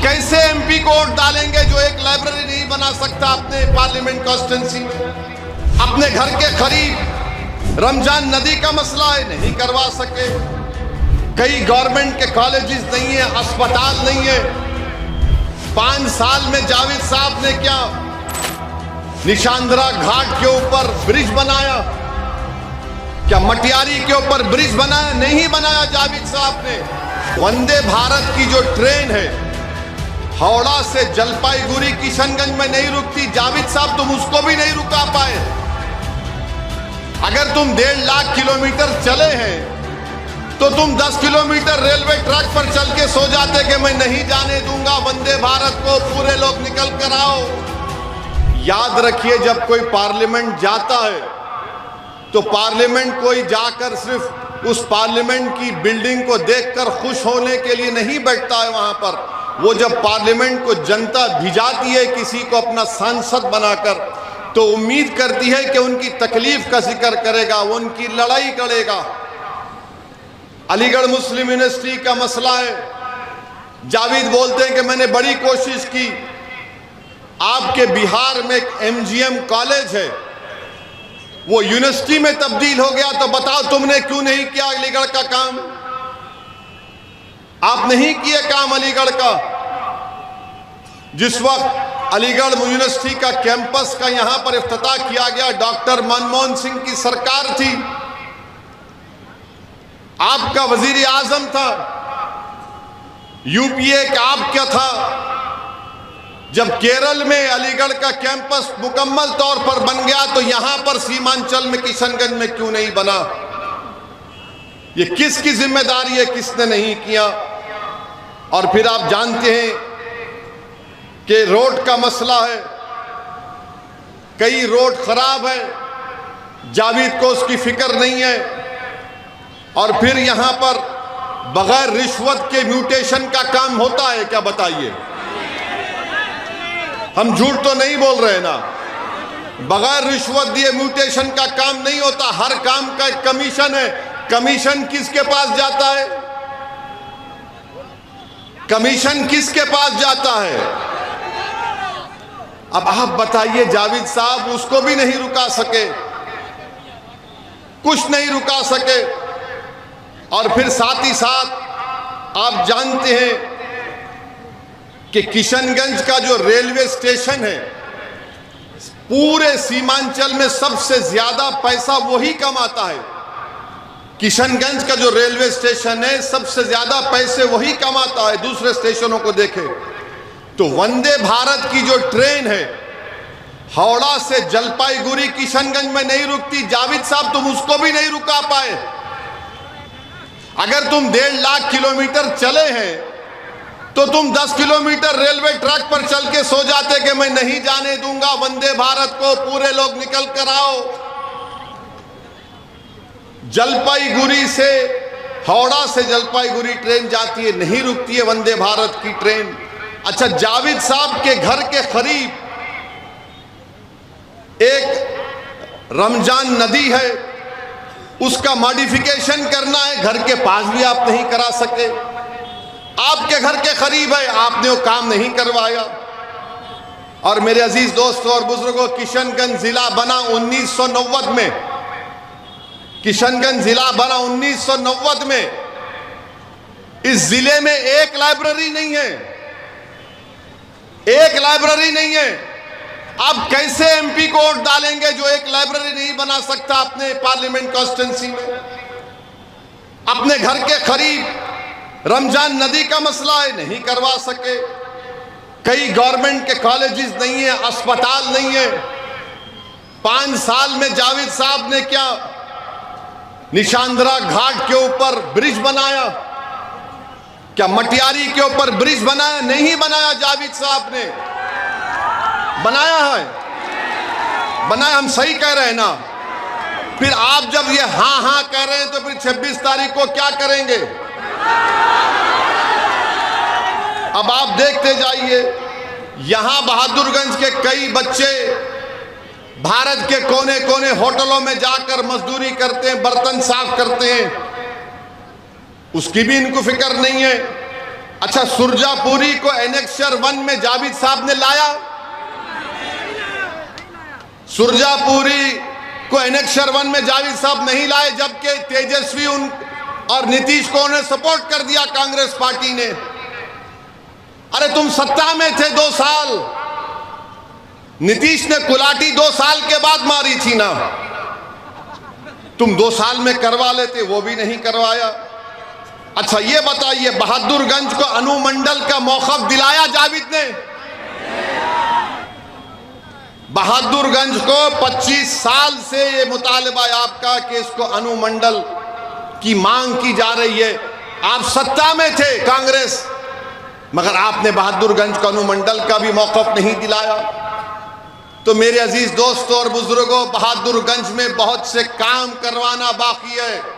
कैसे एमपी को वोट डालेंगे जो एक लाइब्रेरी नहीं बना सकता अपने पार्लियामेंट कॉन्स्टिट्यूंसी में? अपने घर के करीब रमजान नदी का मसला है, नहीं करवा सके। कई गवर्नमेंट के कॉलेजेस नहीं है, अस्पताल नहीं है। 5 साल में जावेद साहब ने क्या निशांदरा घाट के ऊपर ब्रिज बनाया? क्या मटियारी के ऊपर ब्रिज बनाया? नहीं बनाया जावेद साहब ने। वंदे भारत की जो ट्रेन है हावड़ा से जलपाईगुड़ी किशनगंज में नहीं रुकती, जावेद साहब तुम उसको भी नहीं रुका पाए। अगर तुम 1.5 लाख किलोमीटर चले हैं तो तुम 10 किलोमीटर रेलवे ट्रैक पर चल के सो जाते कि मैं नहीं जाने दूंगा वंदे भारत को, पूरे लोग निकल कर आओ। याद रखिए, जब कोई पार्लियामेंट जाता है तो पार्लियामेंट कोई जाकर सिर्फ उस पार्लियामेंट की बिल्डिंग को देखकर खुश होने के लिए नहीं बैठता है वहां पर। वो जब पार्लियामेंट को जनता भिजाती है किसी को अपना सांसद बनाकर, तो उम्मीद करती है कि उनकी तकलीफ का जिक्र करेगा, वो उनकी लड़ाई करेगा। अलीगढ़ मुस्लिम यूनिवर्सिटी का मसला है। जावेद बोलते हैं कि मैंने बड़ी कोशिश की। आपके बिहार में एक एमजीएम कॉलेज है, वो यूनिवर्सिटी में तब्दील हो गया, तो बताओ तुमने क्यों नहीं किया अलीगढ़ का काम? आप नहीं किए काम अलीगढ़ का। जिस वक्त अलीगढ़ यूनिवर्सिटी का कैंपस का यहां पर इफ्तिताह किया गया, डॉक्टर मनमोहन सिंह की सरकार थी, आपका वजीर आजम था, यूपीए का आपका था। जब केरल में अलीगढ़ का कैंपस मुकम्मल तौर पर बन गया तो यहां पर सीमांचल में किशनगंज में क्यों नहीं बना? ये किसकी जिम्मेदारी है, किसने नहीं किया? और फिर आप जानते हैं कि रोड का मसला है, कई रोड खराब है, जावेद को उसकी फिक्र नहीं है। और फिर यहां पर बगैर रिश्वत के म्यूटेशन का काम होता है क्या? बताइए, हम झूठ तो नहीं बोल रहे ना। बगैर रिश्वत दिए म्यूटेशन का काम नहीं होता। हर काम का एक कमीशन है। कमीशन किसके पास जाता है? कमीशन किसके पास जाता है? अब आप बताइए, जावेद साहब उसको भी नहीं रुका सके, कुछ नहीं रुका सके। और फिर साथ ही साथ आप जानते हैं कि किशनगंज का जो रेलवे स्टेशन है, पूरे सीमांचल में सबसे ज्यादा पैसा वही कमाता है। किशनगंज का जो रेलवे स्टेशन है, सबसे ज्यादा पैसे वही कमाता है, दूसरे स्टेशनों को देखें तो। वंदे भारत की जो ट्रेन है हावड़ा से जलपाईगुड़ी किशनगंज में नहीं रुकती, जावेद साहब तुम उसको भी नहीं रुका पाए। अगर तुम 1.5 लाख किलोमीटर चले हैं तो तुम 10 किलोमीटर रेलवे ट्रैक पर चल के सो जाते कि मैं नहीं जाने दूंगा वंदे भारत को, पूरे लोग निकल कर आओ। जलपाईगुड़ी से, हावड़ा से जलपाईगुड़ी ट्रेन जाती है, नहीं रुकती है वंदे भारत की ट्रेन। अच्छा, जावेद साहब के घर के करीब एक रमजान नदी है, उसका मॉडिफिकेशन करना है, घर के पास भी आप नहीं करा सके। आपके घर के करीब है, आपने वो काम नहीं करवाया। और मेरे अजीज दोस्तों और बुजुर्गों, किशनगंज जिला बना 1990 में। किशनगंज जिला बना 1990 में। इस जिले में एक लाइब्रेरी नहीं है, एक लाइब्रेरी नहीं है। आप कैसे एमपी को वोट डालेंगे जो एक लाइब्रेरी नहीं बना सकता अपने पार्लियामेंट कॉन्स्टिट्यूंसी में? अपने घर के करीब रमजान नदी का मसला है, नहीं करवा सके। कई गवर्नमेंट के कॉलेजेस नहीं है, अस्पताल नहीं है। 5 साल में जावेद साहब ने क्या निशांदरा घाट के ऊपर ब्रिज बनाया? क्या मटियारी के ऊपर ब्रिज बनाया? नहीं बनाया। जावेद साहब ने बनाया है, बनाया। हम सही कह रहे हैं ना? फिर आप जब ये हाँ हाँ कह रहे हैं तो फिर 26 तारीख को क्या करेंगे? अब आप देखते जाइए, यहां बहादुरगंज के कई बच्चे भारत के कोने कोने होटलों में जाकर मजदूरी करते हैं, बर्तन साफ करते हैं, उसकी भी इनको फिक्र नहीं है। अच्छा, सुरजापुरी को एनेक्सर 1 में जावेद साहब ने लाया? सुरजापुरी को एनेक्सर 1 में जावेद साहब नहीं लाए, जबकि तेजस्वी और नीतीश को उन्हें सपोर्ट कर दिया कांग्रेस पार्टी ने। अरे तुम सत्ता में थे 2 साल, नीतीश ने कुलाटी 2 साल के बाद मारी थी ना, तुम 2 साल में करवा लेते, वो भी नहीं करवाया। अच्छा ये बताइए, बहादुरगंज को अनुमंडल का मौक़िफ़ दिलाया जावेद ने? बहादुरगंज को 25 साल से ये मुतालबा है आपका कि इसको अनुमंडल की मांग की जा रही है। आप सत्ता में थे कांग्रेस, मगर आपने बहादुरगंज को अनुमंडल का भी मौक़िफ़ नहीं दिलाया। तो मेरे अजीज दोस्तों और बुजुर्गों, बहादुरगंज में बहुत से काम करवाना बाकी है।